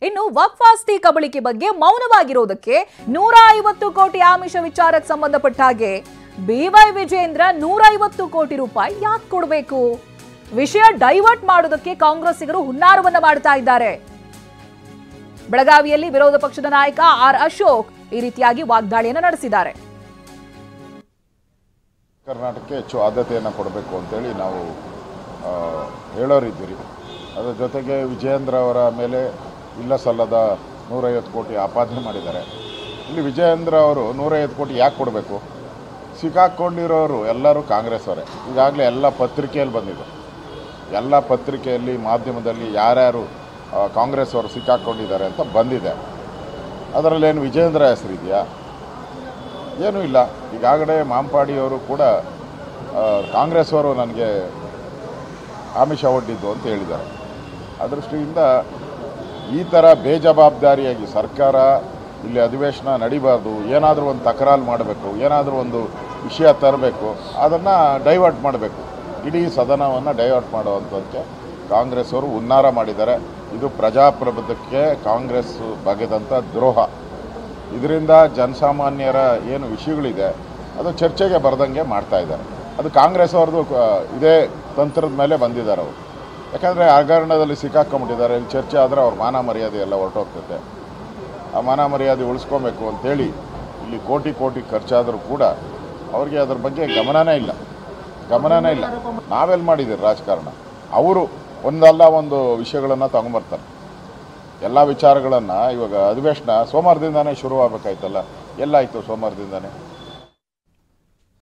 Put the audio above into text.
ಇನ್ನು ವಕ್ಫ್ ಆಸ್ತಿ ಕಬಳಿಕೆ ಬಗ್ಗೆ ಮೌನವಾಗಿರೋದಕ್ಕೆ 150 ಕೋಟಿ ಆಮಿಷ ವಿಚಾರಕ್ಕೆ ಸಂಬಂಧಪಟ್ಟ ಹಾಗೆ ಬಿವೈ ವಿಜೇಂದ್ರ 150 ಕೋಟಿ ರೂಪಾಯಿ ಯಾಕೆ ಕೊಡಬೇಕು? ವಿಷಯ ಡೈವರ್ಟ್ ಮಾಡೋದಕ್ಕೆ ಕಾಂಗ್ರೆಸ್ಸಿಗರು ಹುನ್ನಾರವನ್ನ ಮಾಡ್ತಾ ಇದ್ದಾರೆ. ಬೆಳಗಾವಿಯಲ್ಲಿ ವಿರೋಧ ಪಕ್ಷದ ನಾಯಕ ಆರ್ ಅಶೋಕ್ ಈ ರೀತಿಯಾಗಿ ವಾಗ್ದಾಳಿಯನ್ನು ನಡೆಸಿದ್ದಾರೆ. ಕರ್ನಾಟಕಕ್ಕೆ ಹೆಚ್ಚು ಆದ್ಯತೆಯನ್ನು ಕೊಡಬೇಕು ಅಂತೇಳಿ ನಾವು ಹೇಳೋರಿದ್ದೀರಿ. ಅದರ ಜೊತೆಗೆ ವಿಜಯೇಂದ್ರ ಅವರ ಮೇಲೆ ಇಲ್ಲ ಸಲ್ಲದ 150 ಕೋಟಿ ಆಪಾದನೆ ಮಾಡಿದ್ದಾರೆ. ಇಲ್ಲಿ ವಿಜಯೇಂದ್ರ ಅವರು 150 ಕೋಟಿ ಯಾಕೆ ಕೊಡಬೇಕು? ಸಿಕ್ಕಾಕ್ಕೊಂಡಿರೋರು ಎಲ್ಲರೂ ಕಾಂಗ್ರೆಸ್ ಅವರೇ. ಈಗಾಗಲೇ ಎಲ್ಲ ಪತ್ರಿಕೆಯಲ್ಲಿ ಬಂದಿದೆ, ಎಲ್ಲ ಪತ್ರಿಕೆಯಲ್ಲಿ ಮಾಧ್ಯಮದಲ್ಲಿ ಯಾರ್ಯಾರು ಕಾಂಗ್ರೆಸ್ ಅವರು ಸಿಕ್ಕಾಕ್ಕೊಂಡಿದ್ದಾರೆ ಅಂತ ಬಂದಿದೆ. ಅದರಲ್ಲೇನು ವಿಜಯೇಂದ್ರ ಹೆಸರಿದೆಯಾ? ಏನೂ ಇಲ್ಲ. ಈಗಾಗಲೇ ಮಾಂಪಾಡಿಯವರು ಕೂಡ ಕಾಂಗ್ರೆಸ್ ಅವರು ನನಗೆ ಆಮಿಷ ಒಡ್ಡಿದ್ದು ಅಂತ ಹೇಳಿದ್ದಾರೆ. ಆ ದೃಷ್ಟಿಯಿಂದ ಈ ಥರ ಬೇಜವಾಬ್ದಾರಿಯಾಗಿ ಸರ್ಕಾರ ಇಲ್ಲಿ ಅಧಿವೇಶನ ನಡಿಬಾರ್ದು, ಏನಾದರೂ ಒಂದು ತಕರಾರು ಮಾಡಬೇಕು, ಏನಾದರೂ ಒಂದು ವಿಷಯ ತರಬೇಕು, ಅದನ್ನು ಡೈವರ್ಟ್ ಮಾಡಬೇಕು, ಇಡೀ ಸದನವನ್ನು ಡೈವರ್ಟ್ ಮಾಡುವಂಥದ್ದಕ್ಕೆ ಕಾಂಗ್ರೆಸ್ ಅವರು ಹುನ್ನಾರ ಮಾಡಿದ್ದಾರೆ. ಇದು ಪ್ರಜಾಪ್ರಭುತ್ವಕ್ಕೆ ಕಾಂಗ್ರೆಸ್ ಬಗೆದಂಥ ದ್ರೋಹ. ಇದರಿಂದ ಜನಸಾಮಾನ್ಯರ ಏನು ವಿಷಯಗಳಿದೆ ಅದು ಚರ್ಚೆಗೆ ಬರದಂಗೆ ಮಾಡ್ತಾ ಇದ್ದಾರೆ. ಅದು ಕಾಂಗ್ರೆಸ್ ಅವ್ರದ್ದು ಇದೇ ತಂತ್ರದ ಮೇಲೆ ಬಂದಿದ್ದಾರೆ ಅವರು. ಯಾಕಂದರೆ ಹಗರಣದಲ್ಲಿ ಸಿಕ್ಕಾಕೊಂಡ್ಬಿಟ್ಟಿದ್ದಾರೆ. ಇಲ್ಲಿ ಚರ್ಚೆ ಆದರೆ ಅವ್ರ ಮಾನ ಮರ್ಯಾದೆ ಎಲ್ಲ ಹೊರಟೋಗ್ತದೆ. ಆ ಮಾನ ಮರ್ಯಾದೆ ಉಳಿಸ್ಕೊಬೇಕು ಅಂಥೇಳಿ ಇಲ್ಲಿ ಕೋಟಿ ಕೋಟಿ ಖರ್ಚಾದರೂ ಕೂಡ ಅವ್ರಿಗೆ ಅದ್ರ ಬಗ್ಗೆ ಗಮನನೇ ಇಲ್ಲ. ನಾವೆಲ್ಲಿ ಮಾಡಿದ್ದೀರಿ ರಾಜಕಾರಣ? ಅವರು ಒಂದಲ್ಲ ಒಂದು ವಿಷಯಗಳನ್ನು ತಗೊಂಬರ್ತಾರೆ. ಎಲ್ಲ ವಿಚಾರಗಳನ್ನು ಇವಾಗ ಅಧಿವೇಶನ ಸೋಮವಾರದಿಂದನೇ ಶುರುವಾಗಬೇಕಾಯ್ತಲ್ಲ, ಎಲ್ಲಾಯಿತು ಸೋಮವಾರದಿಂದನೇ?